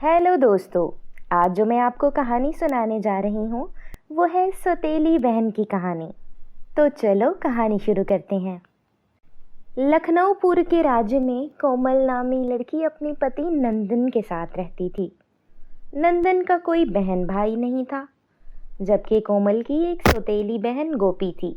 Hello दोस्तों। आज जो मैं आपको कहानी सुनाने जा रही हूँ वो है सौतेली बहन की कहानी। तो चलो कहानी शुरू करते हैं। लखनऊपुर के राज्य में कोमल नामी लड़की अपने पति नंदन के साथ रहती थी। नंदन का कोई बहन भाई नहीं था, जबकि कोमल की एक सौतेली बहन गोपी थी,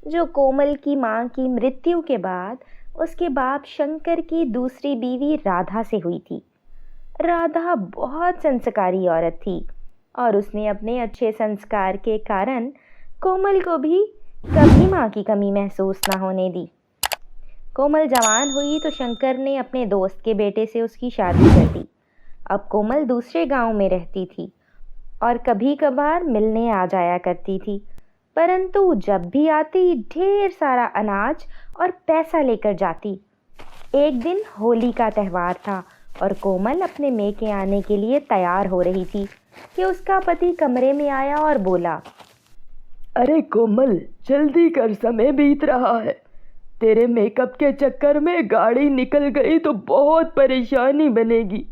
जो कोमल की माँ की मृत्यु के बाद उसके बाप शंकर की दूसरी बीवी राधा से हुई थी। राधा बहुत संस्कारी औरत थी और उसने अपने अच्छे संस्कार के कारण कोमल को भी कभी माँ की कमी महसूस न होने दी। कोमल जवान हुई तो शंकर ने अपने दोस्त के बेटे से उसकी शादी कर दी। अब कोमल दूसरे गांव में रहती थी और कभी कभार मिलने आ जाया करती थी, परंतु जब भी आती ढेर सारा अनाज और पैसा लेकर जाती। एक दिन होली का त्यौहार था और कोमल अपने मेके आने के लिए तैयार हो रही थी कि उसका पति कमरे में आया और बोला, अरे कोमल, जल्दी कर, समय बीत रहा है। तेरे मेकअप के चक्कर में गाड़ी निकल गई तो बहुत परेशानी बनेगी।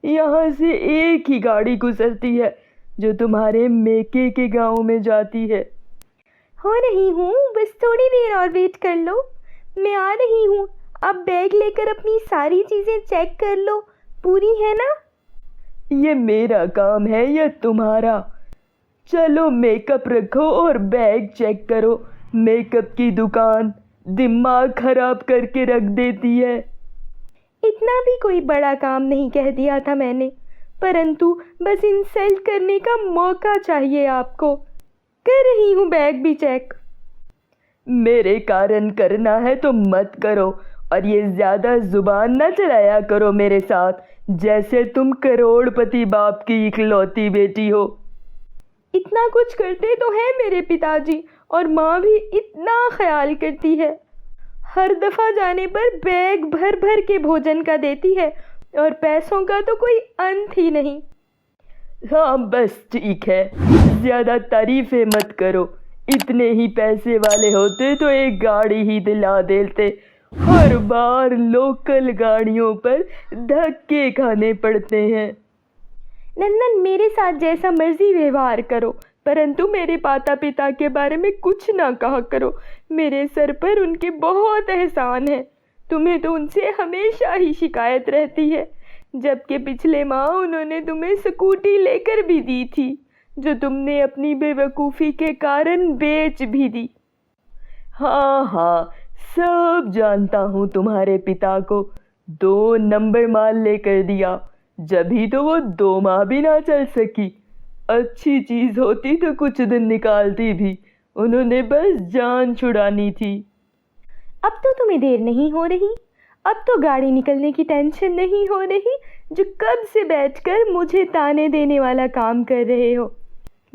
यहाँ से एक ही गाड़ी गुजरती है जो तुम्हारे मेके के गांव में जाती है। हो रही हूँ, बस थोड़ी देर और वेट कर लो, मैं आ रही हूँ। अब बैग लेकर अपनी सारी चीज़ें चेक कर लो, पूरी है ना? ये मेरा काम है या तुम्हारा? चलो मेकअप रखो और बैग चेक करो। मेकअप की दुकान दिमाग खराब करके रख देती है। इतना भी कोई बड़ा काम नहीं कह दिया था मैंने, परंतु बस इंसल्ट करने का मौका चाहिए आपको। कर रही हूँ बैग भी चेक। मेरे कारण करना है तो मत करो, और ये ज्यादा जुबान न चलाया करो मेरे साथ, जैसे तुम करोड़पति बाप की इकलौती बेटी हो। इतना कुछ करते तो है मेरे पिताजी, और माँ भी इतना ख्याल करती है। हर दफ़ा जाने पर बैग भर भर के भोजन का देती है और पैसों का तो कोई अंत ही नहीं। हाँ बस ठीक है, ज्यादा तारीफें मत करो। इतने ही पैसे वाले होते तो एक गाड़ी ही दिला देते। हर बार लोकल गाड़ियों पर धक्के खाने पड़ते हैं। नंदन, मेरे साथ जैसा मर्जी व्यवहार करो, परंतु मेरे माता पिता के बारे में कुछ ना कहा करो। मेरे सर पर उनके बहुत एहसान है। तुम्हें तो उनसे हमेशा ही शिकायत रहती है, जबकि पिछले माह उन्होंने तुम्हें स्कूटी लेकर भी दी थी, जो तुमने अपनी बेवकूफ़ी के कारण बेच भी दी। हाँ हाँ, सब जानता हूँ। तुम्हारे पिता को 2 नंबर माल लेकर दिया, जभी तो वो 2 माह भी ना चल सकी। अच्छी चीज़ होती तो कुछ दिन निकालती भी, उन्होंने बस जान छुड़ानी थी। अब तो तुम्हें देर नहीं हो रही, अब तो गाड़ी निकलने की टेंशन नहीं हो रही, जो कब से बैठकर मुझे ताने देने वाला काम कर रहे हो।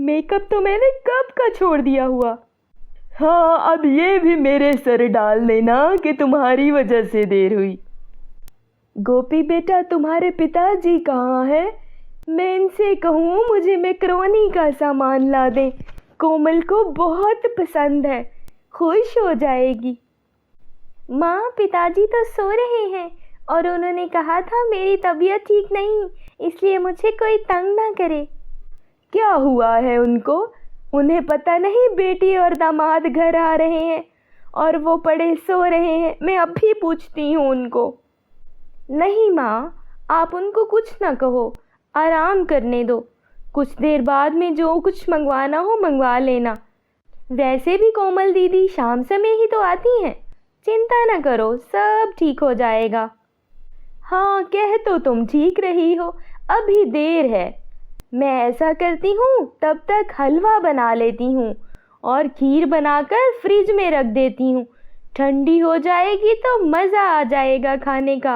मेकअप तो मैंने कब का छोड़ दिया हुआ। हाँ, अब ये भी मेरे सर डाल लेना कि तुम्हारी वजह से देर हुई। गोपी बेटा, तुम्हारे पिताजी कहाँ हैं? मैं इनसे कहूँ मुझे मैक्रोनी का सामान ला दें, कोमल को बहुत पसंद है, खुश हो जाएगी। माँ, पिताजी तो सो रहे हैं और उन्होंने कहा था मेरी तबीयत ठीक नहीं, इसलिए मुझे कोई तंग ना करे। क्या हुआ है उनको? उन्हें पता नहीं बेटी और दामाद घर आ रहे हैं और वो पड़े सो रहे हैं? मैं अब भी पूछती हूँ उनको। नहीं माँ, आप उनको कुछ ना कहो, आराम करने दो। कुछ देर बाद में जो कुछ मंगवाना हो मंगवा लेना। वैसे भी कोमल दीदी शाम समय ही तो आती हैं, चिंता ना करो, सब ठीक हो जाएगा। हाँ, कह तो तुम ठीक रही हो, अभी देर है। मैं ऐसा करती हूँ, तब तक हलवा बना लेती हूँ और खीर बनाकर फ्रिज में रख देती हूँ। ठंडी हो जाएगी तो मज़ा आ जाएगा खाने का।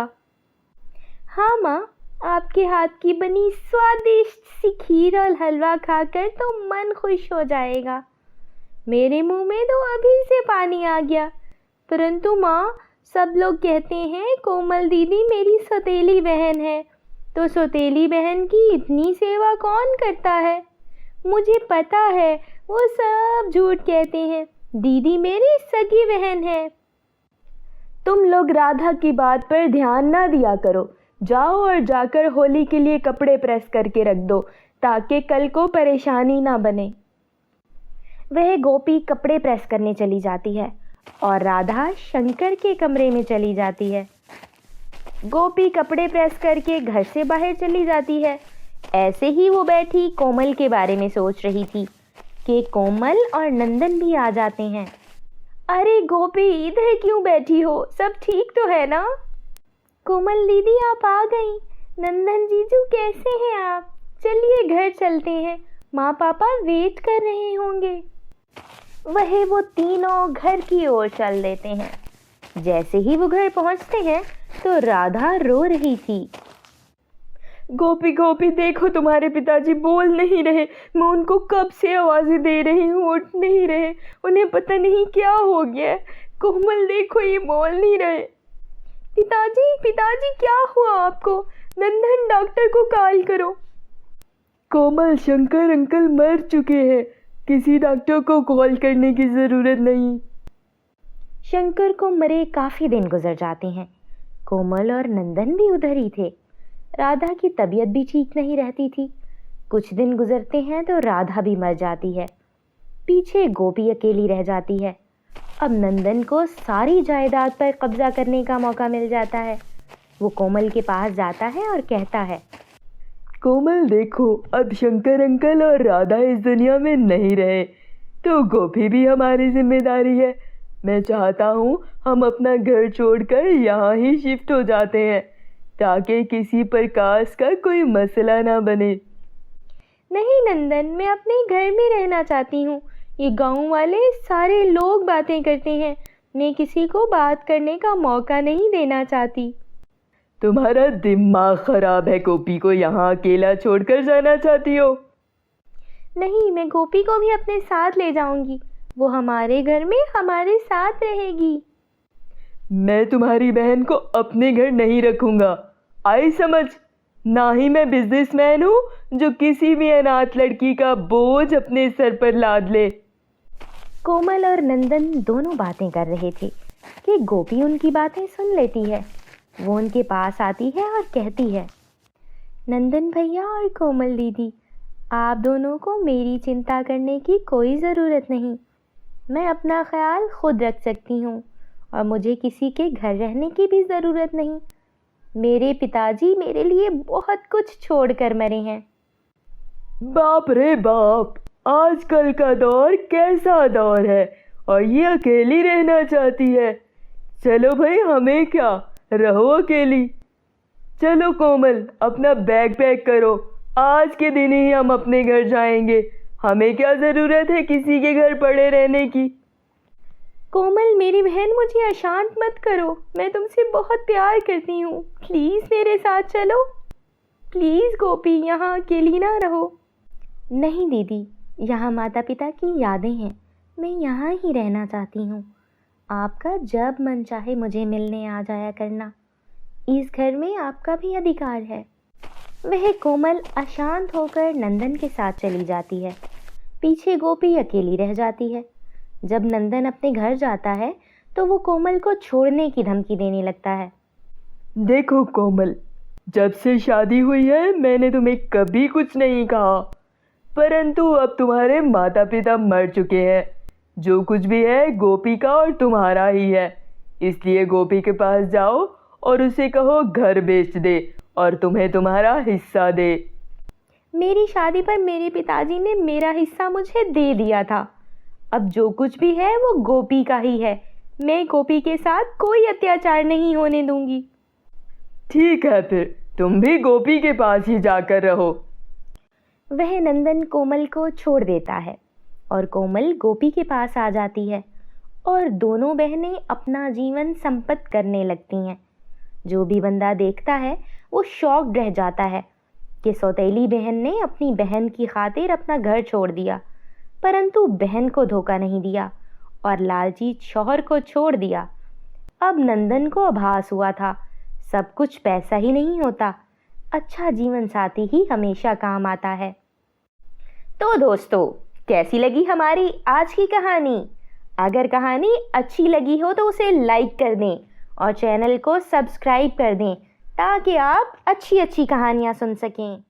हाँ माँ, आपके हाथ की बनी स्वादिष्ट सी खीर और हलवा खाकर तो मन खुश हो जाएगा। मेरे मुंह में तो अभी से पानी आ गया। परंतु माँ, सब लोग कहते हैं कोमल दीदी मेरी सौतेली बहन है, तो सौतेली बहन की इतनी सेवा कौन करता है? मुझे पता है वो सब झूठ कहते हैं, दीदी मेरी सगी बहन है। तुम लोग राधा की बात पर ध्यान ना दिया करो, जाओ और जाकर होली के लिए कपड़े प्रेस करके रख दो ताकि कल को परेशानी ना बने। वह गोपी कपड़े प्रेस करने चली जाती है और राधा शंकर के कमरे में चली जाती है। गोपी कपड़े प्रेस करके घर से बाहर चली जाती है। ऐसे ही वो बैठी कोमल के बारे में सोच रही थी कि कोमल और नंदन भी आ जाते हैं। अरे गोपी, इधर क्यों बैठी हो? सब ठीक तो है ना? कोमल दीदी, आप आ गई। नंदन जीजू, कैसे हैं आप? चलिए घर चलते हैं, माँ पापा वेट कर रहे होंगे। वो तीनों घर की ओर चल देते हैं। जैसे ही वो घर पहुंचते हैं तो राधा रो रही थी। गोपी गोपी, देखो तुम्हारे पिताजी बोल नहीं रहे। मैं उनको कब से आवाज़ें दे रही हूँ, उठ नहीं रहे। उन्हें पता नहीं क्या हो गया है। कोमल देखो, ये बोल नहीं रहे। पिताजी पिताजी, क्या हुआ आपको? नंदन, डॉक्टर को कॉल करो। कोमल, शंकर अंकल मर चुके हैं। किसी डॉक्टर को कॉल करने की ज़रूरत नहीं। शंकर को मरे काफ़ी दिन गुजर जाते हैं। कोमल और नंदन भी उधर ही थे। राधा की तबीयत भी ठीक नहीं रहती थी। कुछ दिन गुजरते हैं तो राधा भी मर जाती है। पीछे गोपी अकेली रह जाती है। अब नंदन को सारी जायदाद पर कब्जा करने का मौका मिल जाता है। वो कोमल के पास जाता है और कहता है, कोमल देखो, अब शंकर अंकल और राधा इस दुनिया में नहीं रहे तो गोपी भी हमारी जिम्मेदारी है। मैं चाहता हूँ हम अपना घर छोड़कर यहाँ ही शिफ्ट हो जाते हैं ताकि किसी प्रकार का कोई मसला ना बने। नहीं नंदन, मैं अपने घर में रहना चाहती हूँ। ये गांव वाले सारे लोग बातें करते हैं। मैं किसी को बात करने का मौका नहीं देना चाहती। तुम्हारा दिमाग खराब है। गोपी को यहाँ अकेला छोड़कर जाना चाहती हो? नहीं, मैं गोपी को भी अपने साथ ले जाऊंगी। वो हमारे घर में हमारे साथ रहेगी। मैं तुम्हारी बहन को अपने घर नहीं रखूंगा, आई समझ? ना ही मैं बिजनेसमैन हूँ जो किसी भी अनाथ लड़की का बोझ अपने सर पर लाद ले। कोमल और नंदन दोनों बातें कर रहे थे कि गोपी उनकी बातें सुन लेती है। वो उनके पास आती है और कहती है, नंदन भैया और कोमल दीदी, आप दोनों को मेरी चिंता करने की कोई ज़रूरत नहीं। मैं अपना ख्याल खुद रख सकती हूँ और मुझे किसी के घर रहने की भी ज़रूरत नहीं। मेरे पिताजी मेरे लिए बहुत कुछ छोड़ कर मरे हैं। बाप रे बाप, आजकल का दौर कैसा दौर है और ये अकेली रहना चाहती है। चलो भाई, हमें क्या, रहो अकेली। चलो कोमल, अपना बैग पैक करो। आज के दिन ही हम अपने घर जाएंगे। हमें क्या ज़रूरत है किसी के घर पड़े रहने की। कोमल मेरी बहन, मुझे अशांत मत करो। मैं तुमसे बहुत प्यार करती हूँ। प्लीज़ मेरे साथ चलो। प्लीज़ गोपी, यहाँ अकेली ना रहो। नहीं दीदी, यहाँ माता पिता की यादें हैं। मैं यहाँ ही रहना चाहती हूँ। आपका जब मन चाहे मुझे मिलने आ जाया करना। इस घर में आपका भी अधिकार है। वह कोमल अशांत होकर नंदन के साथ चली जाती है। पीछे गोपी अकेली रह जाती है। जब नंदन अपने घर जाता है तो वो कोमल को छोड़ने की धमकी देने लगता है। देखो कोमल, जब से शादी हुई है मैंने तुम्हें कभी कुछ नहीं कहा, परंतु अब तुम्हारे माता पिता मर चुके हैं। जो कुछ भी है गोपी का और तुम्हारा ही है। इसलिए गोपी के पास जाओ और उसे कहो घर बेच दे और तुम्हें तुम्हारा हिस्सा दे। मेरी शादी पर मेरे पिताजी ने मेरा हिस्सा मुझे दे दिया था। अब जो कुछ भी है वो गोपी का ही है। मैं गोपी के साथ कोई अत्याचार नहीं होने दूंगी। ठीक है, फिर तुम भी गोपी के पास ही जाकर रहो। वह नंदन कोमल को छोड़ देता है और कोमल गोपी के पास आ जाती है और दोनों बहनें अपना जीवन संपन्न करने लगती हैं। जो भी बंदा देखता है वो शॉक्ड रह जाता है कि सौतेली बहन ने अपनी बहन की खातिर अपना घर छोड़ दिया, परंतु बहन को धोखा नहीं दिया और लालची शौहर को छोड़ दिया। अब नंदन को आभास हुआ था, सब कुछ पैसा ही नहीं होता, अच्छा जीवन साथी ही हमेशा काम आता है। तो दोस्तों, कैसी लगी हमारी आज की कहानी? अगर कहानी अच्छी लगी हो तो उसे लाइक कर दें और चैनल को सब्सक्राइब कर दें ताकि आप अच्छी अच्छी कहानियाँ सुन सकें।